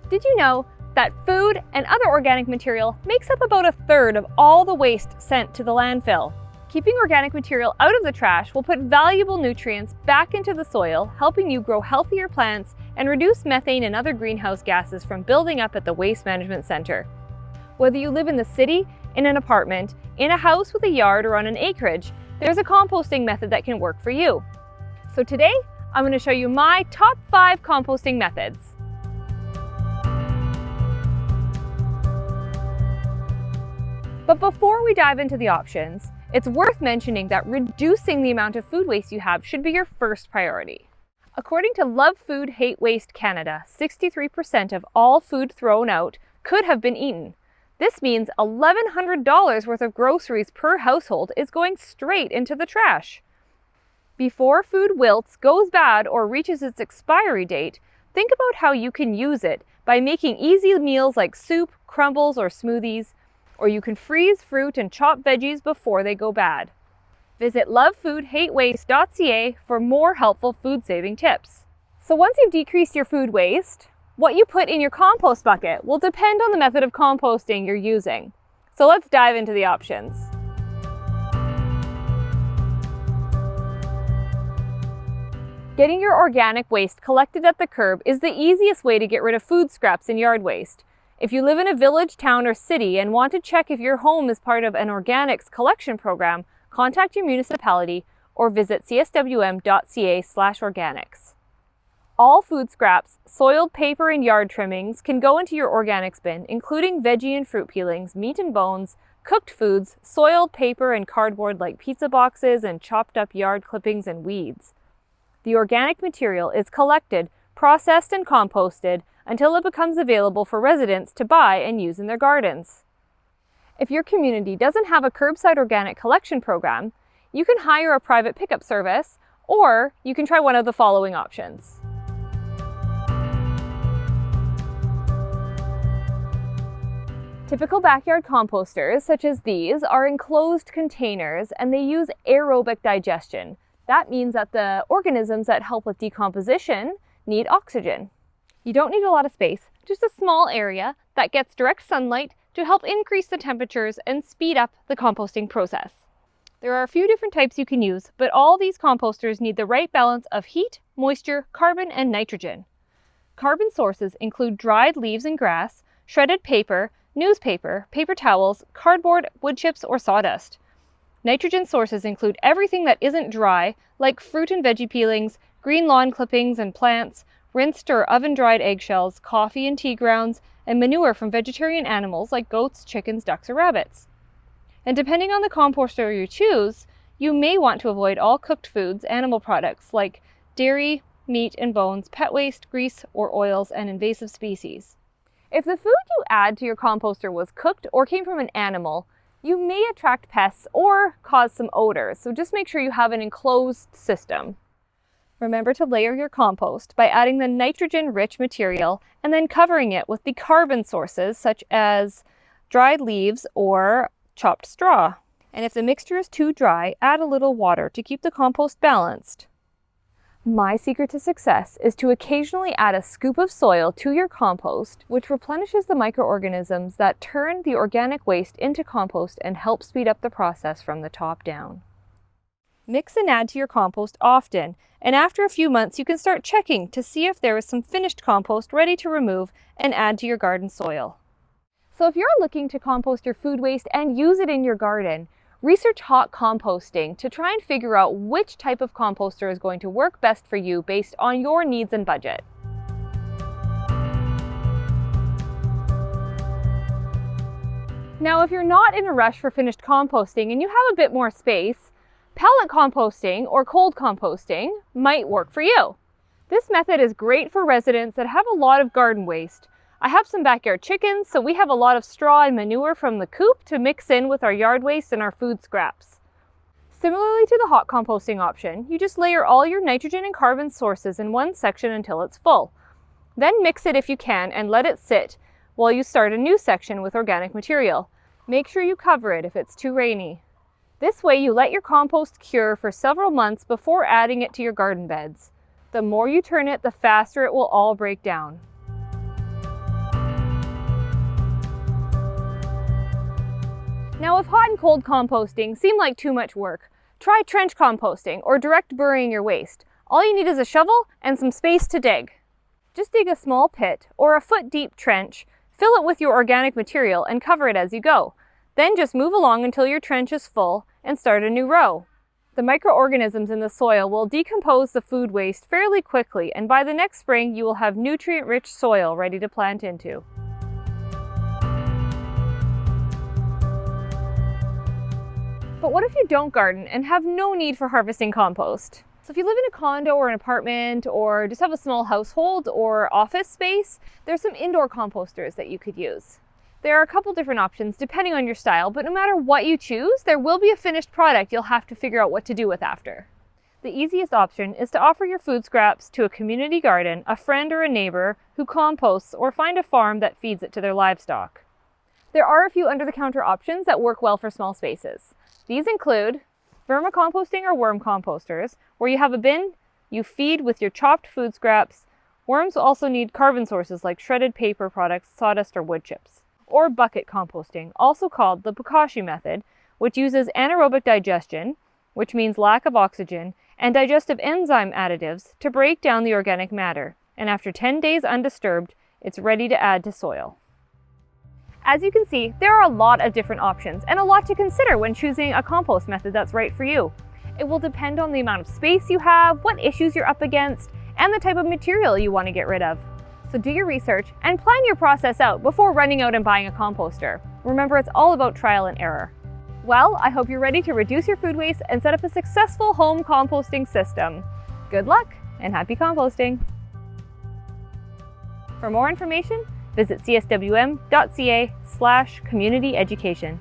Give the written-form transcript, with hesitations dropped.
Did you know that food and other organic material makes up about 1/3 of all the waste sent to the landfill? Keeping organic material out of the trash will put valuable nutrients back into the soil, helping you grow healthier plants and reduce methane and other greenhouse gases from building up at the Waste Management Center. Whether you live in the city, in an apartment, in a house with a yard, or on an acreage, there's a composting method that can work for you. So today, I'm going to show you my top 5 composting methods. But before we dive into the options, it's worth mentioning that reducing the amount of food waste you have should be your first priority. According to Love Food, Hate Waste Canada, 63% of all food thrown out could have been eaten. This means $1,100 worth of groceries per household is going straight into the trash. Before food wilts, goes bad, or reaches its expiry date, think about how you can use it by making easy meals like soup, crumbles, or smoothies, or you can freeze fruit and chop veggies before they go bad. Visit lovefoodhatewaste.ca for more helpful food-saving tips. So once you've decreased your food waste, what you put in your compost bucket will depend on the method of composting you're using. So let's dive into the options. Getting your organic waste collected at the curb is the easiest way to get rid of food scraps and yard waste. If you live in a village, town, or city and want to check if your home is part of an organics collection program, contact your municipality or visit cswm.ca/organics. All food scraps, soiled paper, and yard trimmings can go into your organics bin, including veggie and fruit peelings, meat and bones, cooked foods, soiled paper, and cardboard like pizza boxes, and chopped up yard clippings and weeds. The organic material is collected, processed, and composted until it becomes available for residents to buy and use in their gardens. If your community doesn't have a curbside organic collection program, you can hire a private pickup service, or you can try one of the following options. Typical backyard composters, such as these, are enclosed containers and they use aerobic digestion. That means that the organisms that help with decomposition need oxygen. You don't need a lot of space, just a small area that gets direct sunlight to help increase the temperatures and speed up the composting process. There are a few different types you can use, but all these composters need the right balance of heat, moisture, carbon, and nitrogen. Carbon sources include dried leaves and grass, shredded paper, newspaper, paper towels, cardboard, wood chips, or sawdust. Nitrogen sources include everything that isn't dry, like fruit and veggie peelings, green lawn clippings and plants, rinsed or oven-dried eggshells, coffee and tea grounds, and manure from vegetarian animals like goats, chickens, ducks, or rabbits. And depending on the composter you choose, you may want to avoid all cooked foods, animal products like dairy, meat and bones, pet waste, grease, or oils, and invasive species. If the food you add to your composter was cooked or came from an animal, you may attract pests or cause some odors, so just make sure you have an enclosed system. Remember to layer your compost by adding the nitrogen-rich material and then covering it with the carbon sources such as dried leaves or chopped straw. And if the mixture is too dry, add a little water to keep the compost balanced. My secret to success is to occasionally add a scoop of soil to your compost, which replenishes the microorganisms that turn the organic waste into compost and help speed up the process from the top down. Mix and add to your compost often, and after a few months you can start checking to see if there is some finished compost ready to remove and add to your garden soil. So if you're looking to compost your food waste and use it in your garden, research hot composting to try and figure out which type of composter is going to work best for you based on your needs and budget. Now, if you're not in a rush for finished composting and you have a bit more space, pellet composting or cold composting might work for you. This method is great for residents that have a lot of garden waste. I have some backyard chickens, so we have a lot of straw and manure from the coop to mix in with our yard waste and our food scraps. Similarly to the hot composting option, you just layer all your nitrogen and carbon sources in one section until it's full. Then mix it if you can and let it sit while you start a new section with organic material. Make sure you cover it if it's too rainy. This way you let your compost cure for several months before adding it to your garden beds. The more you turn it, the faster it will all break down. Now, if hot and cold composting seem like too much work, try trench composting or direct burying your waste. All you need is a shovel and some space to dig. Just dig a small pit or a foot-deep trench, fill it with your organic material and cover it as you go. Then just move along until your trench is full and start a new row. The microorganisms in the soil will decompose the food waste fairly quickly, and by the next spring you will have nutrient-rich soil ready to plant into. But what if you don't garden and have no need for harvesting compost? So if you live in a condo or an apartment or just have a small household or office space, there's some indoor composters that you could use. There are a couple different options depending on your style, but no matter what you choose, there will be a finished product you'll have to figure out what to do with after. The easiest option is to offer your food scraps to a community garden, a friend or a neighbor who composts, or find a farm that feeds it to their livestock. There are a few under-the-counter options that work well for small spaces. These include vermicomposting or worm composters, where you have a bin you feed with your chopped food scraps. Worms also need carbon sources like shredded paper products, sawdust, or wood chips. Or bucket composting, also called the Composting method, which uses anaerobic digestion, which means lack of oxygen, and digestive enzyme additives to break down the organic matter. And after 10 days undisturbed, it's ready to add to soil. As you can see, there are a lot of different options and a lot to consider when choosing a compost method that's right for you. It will depend on the amount of space you have, what issues you're up against, and the type of material you want to get rid of. So do your research and plan your process out before running out and buying a composter. Remember, it's all about trial and error. Well, I hope you're ready to reduce your food waste and set up a successful home composting system. Good luck and happy composting! For more information, visit cswm.ca/community education.